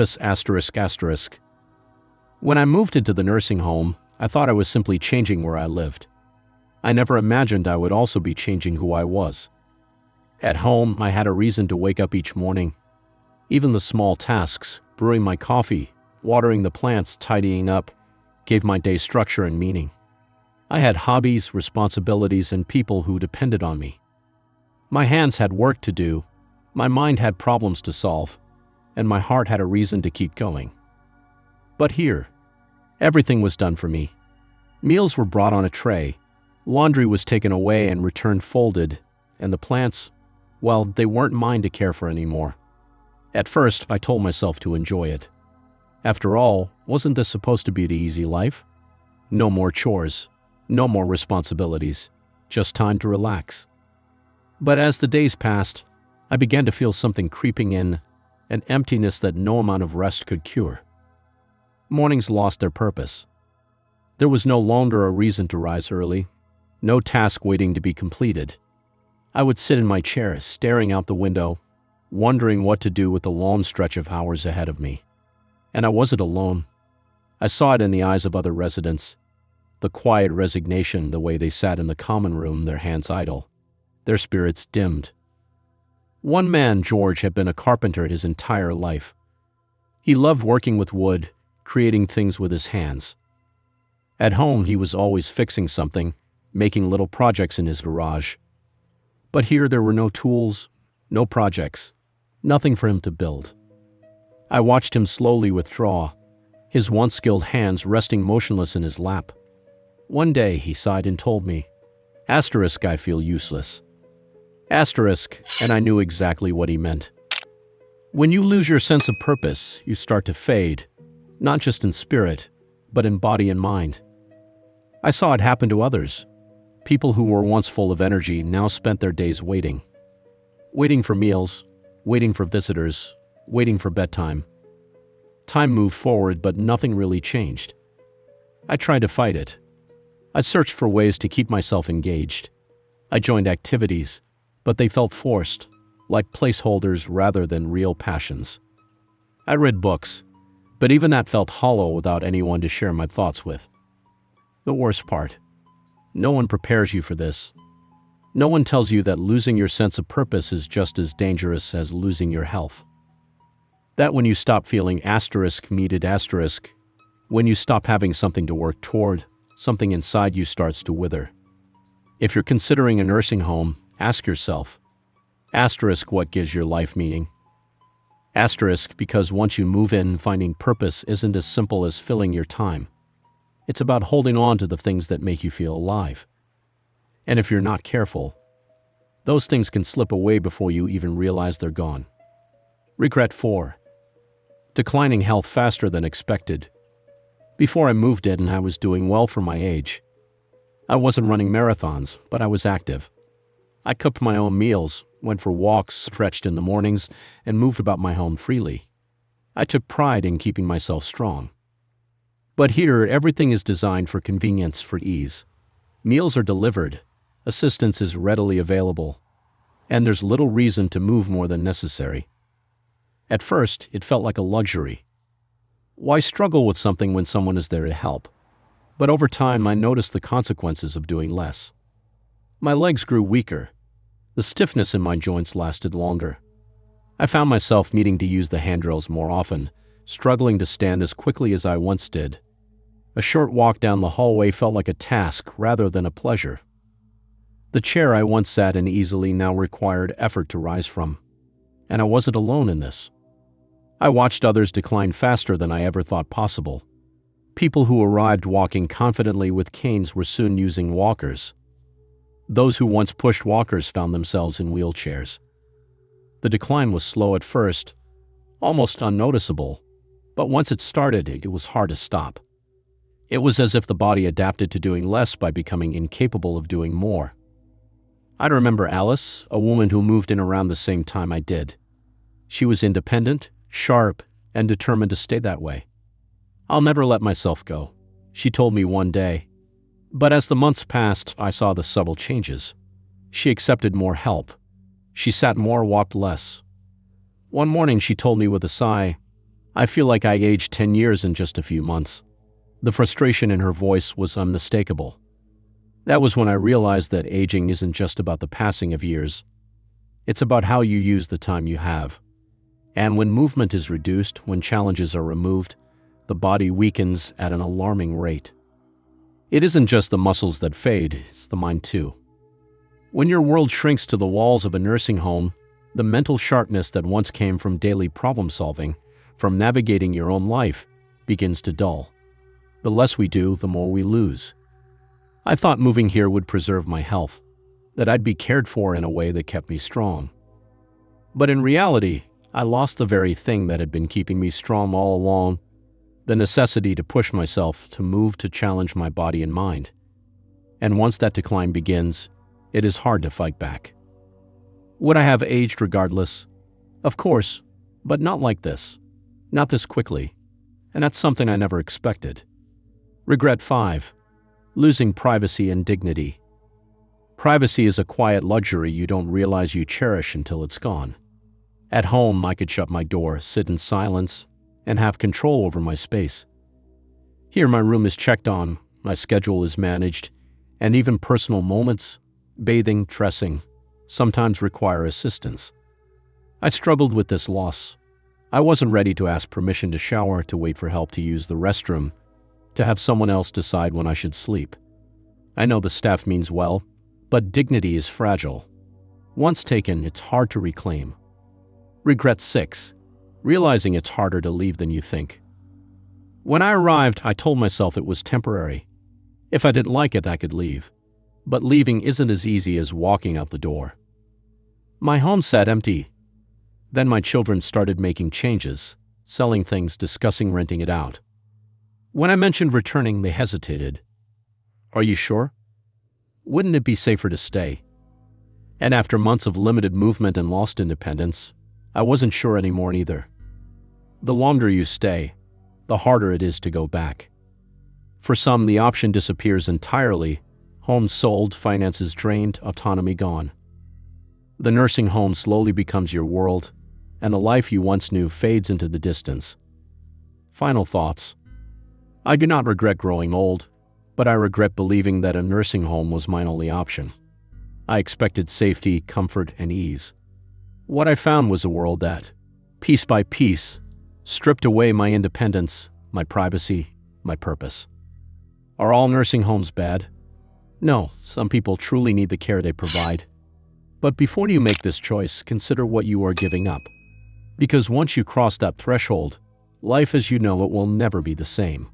purpose ***. When I moved into the nursing home, I thought I was simply changing where I lived. I never imagined I would also be changing who I was. At home, I had a reason to wake up each morning. Even the small tasks, brewing my coffee, watering the plants, tidying up, gave my day structure and meaning. I had hobbies, responsibilities, and people who depended on me. My hands had work to do, my mind had problems to solve, and my heart had a reason to keep going. But here, everything was done for me. Meals were brought on a tray, laundry was taken away and returned folded, and the plants, well, they weren't mine to care for anymore. At first, I told myself to enjoy it. After all, wasn't this supposed to be the easy life? No more chores, no more responsibilities, just time to relax. But as the days passed, I began to feel something creeping in, an emptiness that no amount of rest could cure. Mornings lost their purpose. There was no longer a reason to rise early, no task waiting to be completed. I would sit in my chair, staring out the window, wondering what to do with the long stretch of hours ahead of me. And I wasn't alone. I saw it in the eyes of other residents, the quiet resignation, the way they sat in the common room, their hands idle, their spirits dimmed. One man, George, had been a carpenter his entire life. He loved working with wood, creating things with his hands. At home, he was always fixing something, making little projects in his garage. But here there were no tools, no projects, nothing for him to build. I watched him slowly withdraw, his once skilled hands resting motionless in his lap. One day he sighed and told me, "Asterisk, I feel useless." Asterisk, and I knew exactly what he meant. When you lose your sense of purpose, you start to fade, not just in spirit, but in body and mind. I saw it happen to others. People who were once full of energy now spent their days waiting. Waiting for meals, waiting for visitors, waiting for bedtime. Time moved forward, but nothing really changed. I tried to fight it. I searched for ways to keep myself engaged. I joined activities, but they felt forced, like placeholders rather than real passions. I read books, but even that felt hollow without anyone to share my thoughts with. The worst part, no one prepares you for this. No one tells you that losing your sense of purpose is just as dangerous as losing your health. That when you stop feeling asterisk meted asterisk, when you stop having something to work toward, something inside you starts to wither. If you're considering a nursing home, ask yourself, asterisk, what gives your life meaning? Asterisk, because once you move in, finding purpose isn't as simple as filling your time. It's about holding on to the things that make you feel alive. And if you're not careful, those things can slip away before you even realize they're gone. Regret 4. Declining health faster than expected. Before I moved in, I was doing well for my age. I wasn't running marathons, but I was active. I cooked my own meals, went for walks, stretched in the mornings, and moved about my home freely. I took pride in keeping myself strong. But here, everything is designed for convenience, for ease. Meals are delivered, assistance is readily available, and there's little reason to move more than necessary. At first, it felt like a luxury. Why struggle with something when someone is there to help? But over time, I noticed the consequences of doing less. My legs grew weaker. The stiffness in my joints lasted longer. I found myself needing to use the handrails more often, struggling to stand as quickly as I once did. A short walk down the hallway felt like a task rather than a pleasure. The chair I once sat in easily now required effort to rise from. And I wasn't alone in this. I watched others decline faster than I ever thought possible. People who arrived walking confidently with canes were soon using walkers. Those who once pushed walkers found themselves in wheelchairs. The decline was slow at first, almost unnoticeable, but once it started, it was hard to stop. It was as if the body adapted to doing less by becoming incapable of doing more. I remember Alice, a woman who moved in around the same time I did. She was independent, sharp, and determined to stay that way. "I'll never let myself go," she told me one day. But as the months passed, I saw the subtle changes. She accepted more help. She sat more, walked less. One morning she told me with a sigh, "I feel like I aged 10 years in just a few months." The frustration in her voice was unmistakable. That was when I realized that aging isn't just about the passing of years. It's about how you use the time you have. And when movement is reduced, when challenges are removed, the body weakens at an alarming rate. It isn't just the muscles that fade, it's the mind too. When your world shrinks to the walls of a nursing home, the mental sharpness that once came from daily problem solving, from navigating your own life, begins to dull. The less we do, the more we lose. I thought moving here would preserve my health, that I'd be cared for in a way that kept me strong. But in reality, I lost the very thing that had been keeping me strong all along, the necessity to push myself, to move, to challenge my body and mind. And once that decline begins, it is hard to fight back. Would I have aged regardless? Of course, but not like this. Not this quickly. And that's something I never expected. Regret 5. Losing privacy and dignity. Privacy is a quiet luxury you don't realize you cherish until it's gone. At home, I could shut my door, sit in silence, and have control over my space. Here, my room is checked on, my schedule is managed, and even personal moments, bathing, dressing, sometimes require assistance. I struggled with this loss. I wasn't ready to ask permission to shower, to wait for help to use the restroom, to have someone else decide when I should sleep. I know the staff means well, but dignity is fragile. Once taken, it's hard to reclaim. Regret 6. Realizing it's harder to leave than you think. When I arrived, I told myself it was temporary. If I didn't like it, I could leave. But leaving isn't as easy as walking out the door. My home sat empty. Then my children started making changes, selling things, discussing renting it out. When I mentioned returning, they hesitated. Are you sure? Wouldn't it be safer to stay? And after months of limited movement and lost independence, I wasn't sure anymore either. The longer you stay, the harder it is to go back. For some, the option disappears entirely. Homes sold, finances drained, autonomy gone. The nursing home slowly becomes your world, and the life you once knew fades into the distance. Final thoughts. I do not regret growing old, but I regret believing that a nursing home was my only option. I expected safety, comfort, and ease. What I found was a world that, piece by piece, stripped away my independence, my privacy, my purpose. Are all nursing homes bad? No, some people truly need the care they provide. But before you make this choice, consider what you are giving up. Because once you cross that threshold, life as you know it will never be the same.